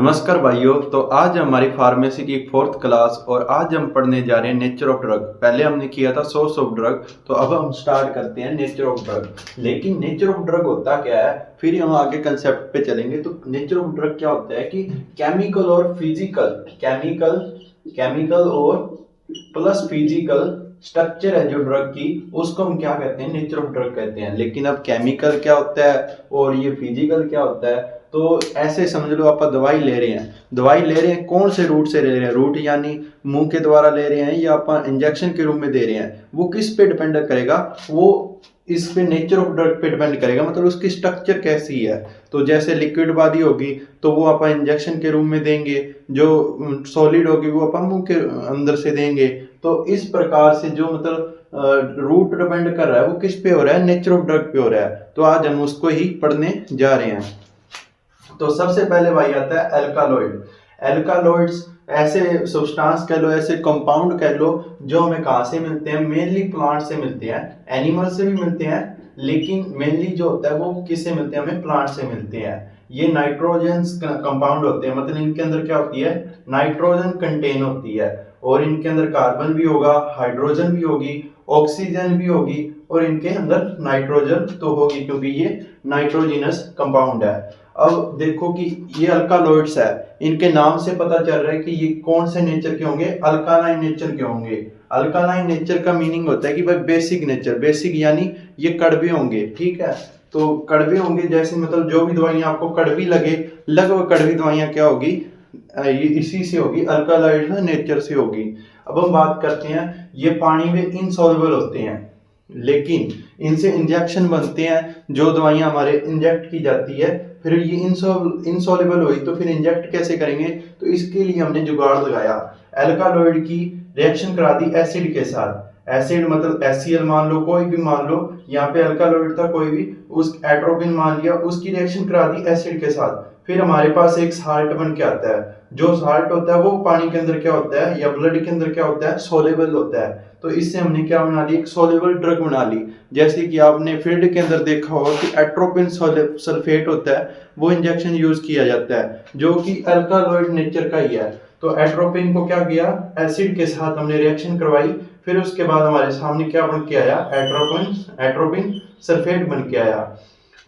नमस्कार भाइयों। तो आज हमारी फार्मेसी की फोर्थ क्लास और आज हम पढ़ने जा रहे हैं नेचर ऑफ ड्रग। पहले हमने किया था सोर्स ऑफ ड्रग, तो अब हम स्टार्ट करते हैं नेचर ऑफ ड्रग। लेकिन नेचर ऑफ ड्रग होता क्या है, फिर हम आगे कंसेप्ट पे चलेंगे। तो नेचर ऑफ ड्रग क्या होता है कि केमिकल और फिजिकल, केमिकल और प्लस फिजिकल स्ट्रक्चर है जो ड्रग की, उसको हम क्या कहते हैं, नेचर ऑफ ड्रग कहते हैं। लेकिन अब केमिकल क्या होता है और ये फिजिकल क्या होता है, तो ऐसे समझ लो आप दवाई ले रहे हैं कौन से रूट से ले रहे हैं, रूट यानी मुंह के द्वारा ले रहे हैं या आप इंजेक्शन के रूप में दे रहे हैं, वो किस पे डिपेंड करेगा, वो इस पे नेचर ऑफ ड्रग पे डिपेंड करेगा, मतलब उसकी स्ट्रक्चर कैसी है। तो जैसे लिक्विड बॉडी होगी तो वो आप इंजेक्शन के रूप में देंगे, जो सॉलिड होगी वो आप मुंह के अंदर से देंगे। तो इस प्रकार से जो मतलब रूट डिपेंड कर रहा है वो किस पे हो रहा है, नेचर ऑफ ड्रग पे हो रहा है। तो आज हम उसको ही पढ़ने जा रहे हैं। तो सबसे पहले भाई आता है एल्कालॉइड्स। ऐसे सब्सटेंस कह लो, ऐसे कंपाउंड कह लो जो हमें कहाँ से मिलते हैं, मेनली प्लांट से मिलते हैं, एनिमल से भी मिलते हैं, लेकिन मेनली जो होता है वो किससे मिलते हैं, हमें प्लांट से मिलते हैं। ये नाइट्रोजन कंपाउंड होते हैं, मतलब इनके अंदर क्या होती है, नाइट्रोजन कंटेन होती है, और इनके अंदर कार्बन भी होगा, हाइड्रोजन भी होगी, ऑक्सीजन भी होगी, और इनके अंदर नाइट्रोजन तो होगी क्योंकि ये नाइट्रोजिनस कंपाउंड है। अब देखो कि ये अल्कालॉइड्स है, इनके नाम से पता चल रहा है कि ये कौन से नेचर के होंगे, अल्कालाइन नेचर के होंगे। अल्कालाइन नेचर का मीनिंग होता है कि भाई बेसिक नेचर, बेसिक यानी ये कड़वे होंगे, ठीक है। तो कड़वे होंगे, जैसे मतलब जो भी दवाइयां आपको कड़वी लगे, लगभग कड़वी दवाइयां क्या होगी, ये इसी से होगी, अल्कालॉइड नेचर से होगी। अब हम बात करते हैं, ये पानी में इनसॉल्युबल होते हैं, लेकिन इनसे इंजेक्शन बनते हैं, जो दवाइयां हमारे इंजेक्ट की जाती है, फिर ये इनसॉल्युबल हुई तो फिर इंजेक्ट कैसे करेंगे, तो इसके लिए हमने जुगाड़ लगाया, एल्कालॉइड की रिएक्शन करा दी एसिड के साथ। एसिड मतलब HCl मान लो, कोई भी मान लो, यहाँ पे अल्कालॉइड था कोई भी, उस एट्रोपिन मान लिया, उसकी रिएक्शन करा दी एसिड के साथ। फिर हमारे पास एक साल्ट बन के आता है, जो साल्ट होता है वो पानी के अंदर क्या होता है या ब्लड के अंदर क्या होता है, सोलेबल होता है। तो इससे हमने क्या बना ली, एक सोलेबल ड्रग बना ली। जैसे कि आपने फील्ड के अंदर देखा होगा कि एट्रोपिन सल्फेट होता है, वो इंजेक्शन यूज किया जाता है, जो कि अल्कालॉइड नेचर का ही है। तो एट्रोपिन को क्या किया, एसिड के साथ हमने रिएक्शन करवाई, फिर उसके बाद हमारे सामने क्या बन के आया, एट्रोपिन सल्फेट बन के आया।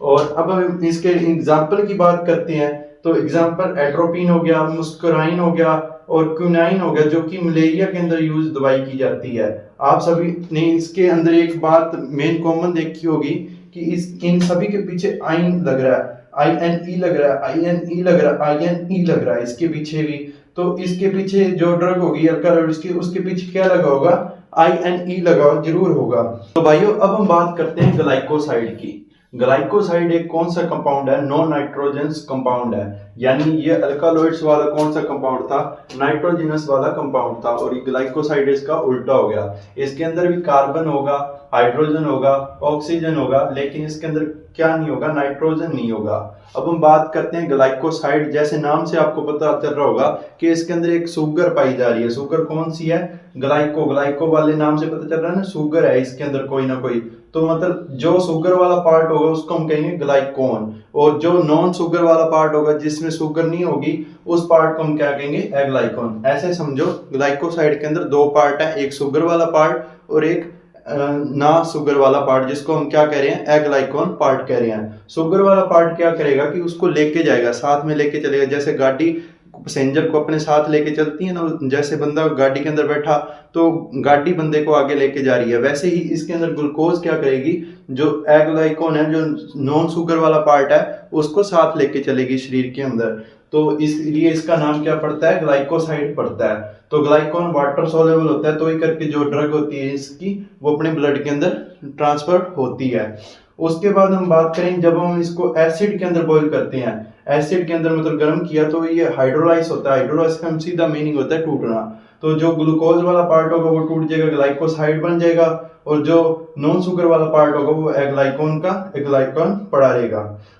और अब हम इसके एग्जाम्पल की बात करते हैं, तो एग्जाम्पल एट्रोपिन हो गया, मुस्कुराइन हो गया, और क्विनाइन हो गया, जो कि मलेरिया के अंदर यूज दवाई की जाती है। आप सभी ने इसके अंदर एक बात मेन कॉमन देखी होगी कि इन सभी के पीछे आइन लग रहा है, INE लग रहा है, INE लग रहा है, INE लग रहा है इसके पीछे भी। तो इसके पीछे जो ड्रग होगी अल्कालॉइड्स की, उसके पीछे क्या लगा होगा, INE लगा जरूर होगा। तो भाइयों अब हम बात करते हैं ग्लाइकोसाइड की। ग्लाइकोसाइड एक कौन सा कंपाउंड है, नॉन नाइट्रोजनस कंपाउंड है, यानी ये अल्कालॉइड्स वाला कौन सा कंपाउंड था, नाइट्रोजनस वाला कंपाउंड था, और ये ग्लाइकोसाइड इसका उल्टा हो गया। इसके अंदर भी कार्बन होगा, हाइड्रोजन होगा, ऑक्सीजन होगा, लेकिन इसके अंदर क्या नहीं होगा, नाइट्रोजन नहीं होगा। अब हम बात करते हैं ग्लाइकोसाइड। जैसे नाम से आपको पता चल रहा होगा कि इसके अंदर एक शुगर पाई जा रही है। शुगर कौन सी है, ग्लाइको वाले नाम से पता चल रहा है ना, शुगर है इसके अंदर कोई ना कोई। तो मतलब जो शुगर वाला पार्ट होगा उसको हम कहेंगे ग्लाइकोन, और जो नॉन शुगर वाला पार्ट होगा जिसमें शुगर नहीं होगी उस पार्ट को हम क्या कहेंगे, एग्लाइकोन। ऐसे समझो ग्लाइकोसाइड के अंदर दो पार्ट है, एक शुगर वाला पार्ट और एक ना शुगर वाला पार्ट, जिसको हम क्या कह रहे हैं, एग्लाइकोन पार्ट कह रहे हैं। शुगर वाला पार्ट क्या करेगा कि उसको लेके जाएगा, साथ में लेके चलेगा। जैसे गाड़ी पैसेंजर को अपने साथ लेके चलती है ना, जैसे बंदा गाड़ी के अंदर बैठा तो गाड़ी बंदे को आगे लेके जा रही है, वैसे ही इसके अंदर ग्लूकोज क्या करेगी, जो एग्लाइकोन है, जो नॉन शुगर वाला पार्ट है, उसको साथ लेके चलेगी शरीर के अंदर। तो इसलिए इसका नाम क्या पड़ता है, ग्लाइकोसाइड पड़ता है। तो ग्लाइकोन वाटर सोल्यूबल होता है, तो ही करके जो ड्रग होती है इसकी, वो अपने ब्लड के अंदर ट्रांसफर होती है। उसके बाद हम बात करें, जब हम इसको एसिड के अंदर बॉईल करते हैं, एसिड के अंदर मतलब गर्म किया, तो ये हाइड्रोलाइज होता है। हाइड्रोलाइज का सीधा मीनिंग होता है टूटना। तो जो ग्लूकोज वाला पार्ट होगा वो टूट जाएगा, ग्लाइकोसाइड बन जाएगा, और जो नॉन शुगर वाला पार्ट होगा वो एग्लाइकोन पड़ा रहेगा।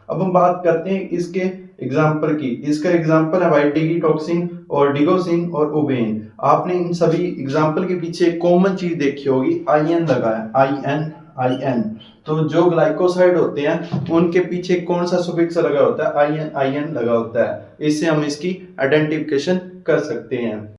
अब हम बात करते हैं इसके एग्जाम्पल की। इसका एग्जाम्पल है भाई डिगीटॉक्सिन और डिगोसिन और उबेन। आपने इन सभी एग्जाम्पल के पीछे कॉमन चीज देखी होगी, IN लगा है, आई एन। तो जो ग्लाइकोसाइड होते हैं उनके पीछे कौन सा सुफिक्स लगा होता है? आई एन लगा होता है। इससे हम इसकी आइडेंटिफिकेशन कर सकते हैं।